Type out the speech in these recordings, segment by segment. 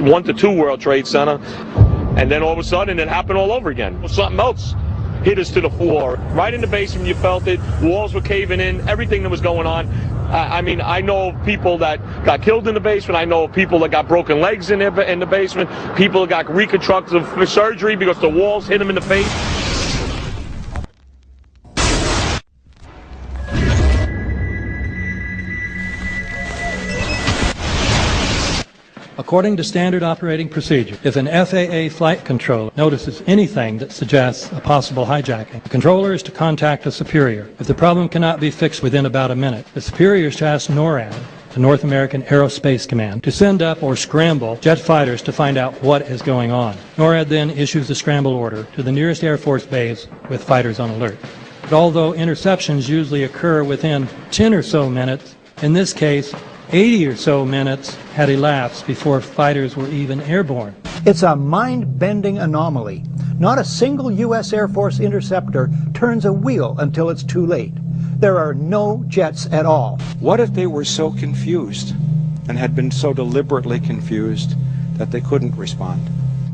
1 to 2 World Trade Center, and then all of a sudden it happened all over again. Something else hit us to the floor. Right in the basement, you felt it. Walls were caving in, everything that was going on. I mean, I know of people that got killed in the basement. I know of people that got broken legs in the basement. People that got reconstructive surgery because the walls hit them in the face. According to standard operating procedure, if an FAA flight controller notices anything that suggests a possible hijacking, the controller is to contact a superior. If the problem cannot be fixed within about a minute, the superior is to ask NORAD, the North American Aerospace Command, to send up or scramble jet fighters to find out what is going on. NORAD then issues a scramble order to the nearest Air Force base with fighters on alert. But although interceptions usually occur within 10 or so minutes, in this case, 80 or so minutes had elapsed before fighters were even airborne. It's a mind-bending anomaly. Not a single U.S. Air Force interceptor turns a wheel until it's too late. There are no jets at all. What if they were so confused and had been so deliberately confused that they couldn't respond?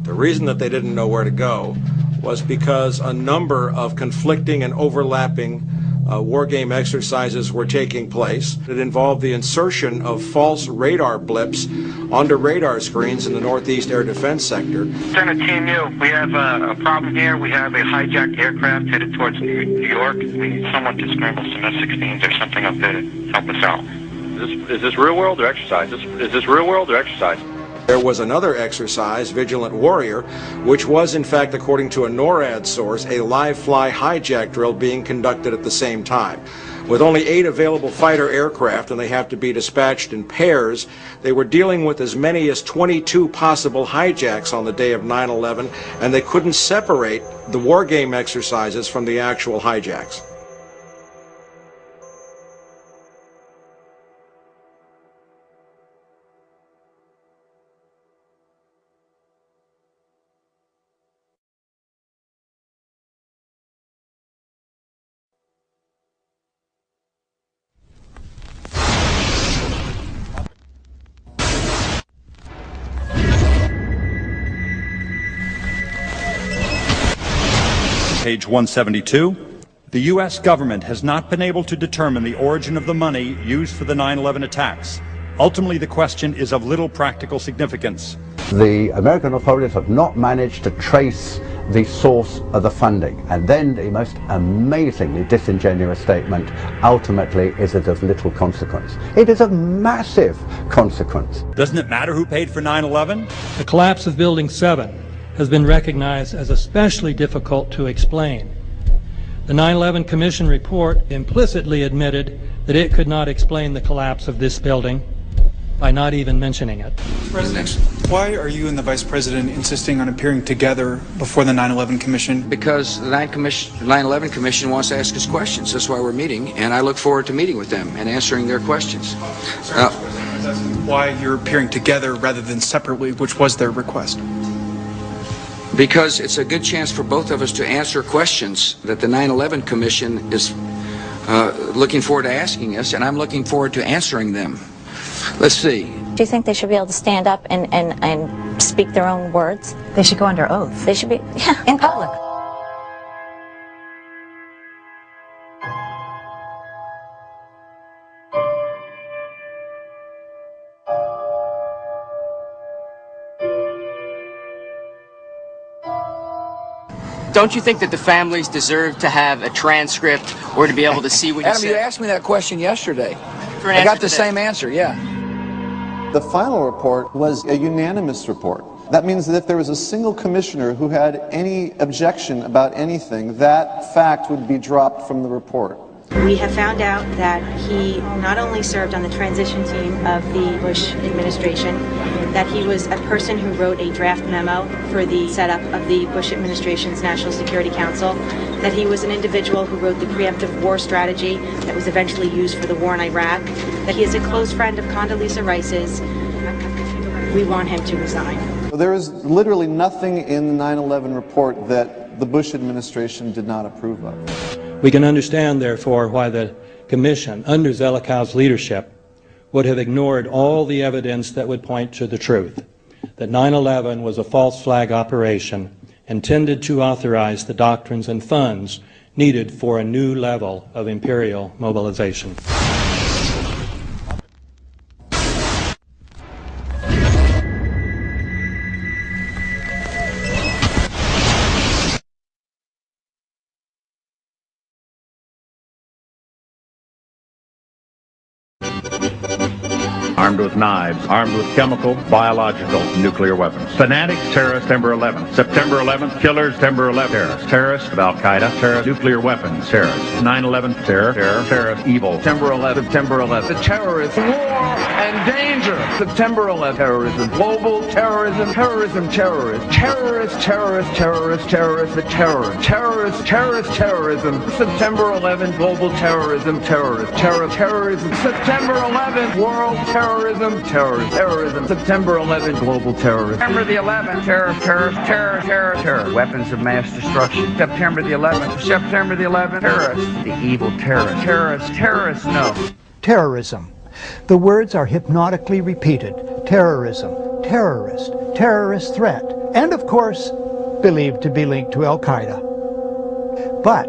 The reason that they didn't know where to go was because a number of conflicting and overlapping war game exercises were taking place. It involved the insertion of false radar blips onto radar screens in the Northeast Air Defense Sector. Center Team U, we have a problem here. We have a hijacked aircraft headed towards New York. We need someone to scramble some F-16s or something up there to help us out. Is this real world or exercise? Is this real world or exercise? There was another exercise, Vigilant Warrior, which was in fact, according to a NORAD source, a live-fly hijack drill being conducted at the same time. With only 8 available fighter aircraft, and they have to be dispatched in pairs, they were dealing with as many as 22 possible hijacks on the day of 9/11, and they couldn't separate the war game exercises from the actual hijacks. Page 172. The U.S. government has not been able to determine the origin of the money used for the 9/11 attacks. Ultimately, the question is of little practical significance. The American authorities have not managed to trace the source of the funding. And then the most amazingly disingenuous statement, ultimately, is it of little consequence. It is of massive consequence. Doesn't it matter who paid for 9/11? The collapse of Building 7 has been recognized as especially difficult to explain. The 9/11 Commission report implicitly admitted that it could not explain the collapse of this building by not even mentioning it. President, why are you and the Vice President insisting on appearing together before the 9/11 Commission? Because the 9/11 Commission wants to ask us questions. That's why we're meeting, and I look forward to meeting with them and answering their questions. Why you're appearing together rather than separately, which was their request? Because it's a good chance for both of us to answer questions that the 9/11 Commission is looking forward to asking us, and I'm looking forward to answering them. Let's see. Do you think they should be able to stand up and speak their own words? They should go under oath. They should be, yeah, in public. Don't you think that the families deserve to have a transcript or to be able to see what you Adam, said? you asked me that question yesterday. I got the same answer, yeah. The final report was a unanimous report. That means that if there was a single commissioner who had any objection about anything, that fact would be dropped from the report. We have found out that he not only served on the transition team of the Bush administration, that he was a person who wrote a draft memo for the setup of the Bush administration's National Security Council, that he was an individual who wrote the preemptive war strategy that was eventually used for the war in Iraq, that he is a close friend of Condoleezza Rice's. We want him to resign. There is literally nothing in the 9/11 report that the Bush administration did not approve of. We can understand, therefore, why the Commission, under Zelikow's leadership, would have ignored all the evidence that would point to the truth. that 9/11 was a false flag operation intended to authorize the doctrines and funds needed for a new level of imperial mobilization. Armed with knives, armed with chemical, biological, nuclear weapons. Fanatics, terrorists, September 11th. September 11th, killers, September 11th, terrorists. Terrorists of Al-Qaeda, terrorists, nuclear weapons, terrorists. 9/11, terror, terrorist, evil. September 11th, September 11th. The terrorists, war and danger. September 11th, terrorism, global terrorism, terrorism, terrorists. Terrorists, terrorists, terrorists, terrorists, the terror. Terrorists, terrorist, terrorism. September 11th, global terrorism, terrorists. Terrorism. September 11th, world terrorism, terrorism. September 11th, global terrorism. September the 11th, terror. Weapons of mass destruction. September the 11th, terrorists. The evil terrorists, no. Terrorism. The words are hypnotically repeated. Terrorism, terrorist, terrorist threat, and of course, believed to be linked to Al-Qaeda. But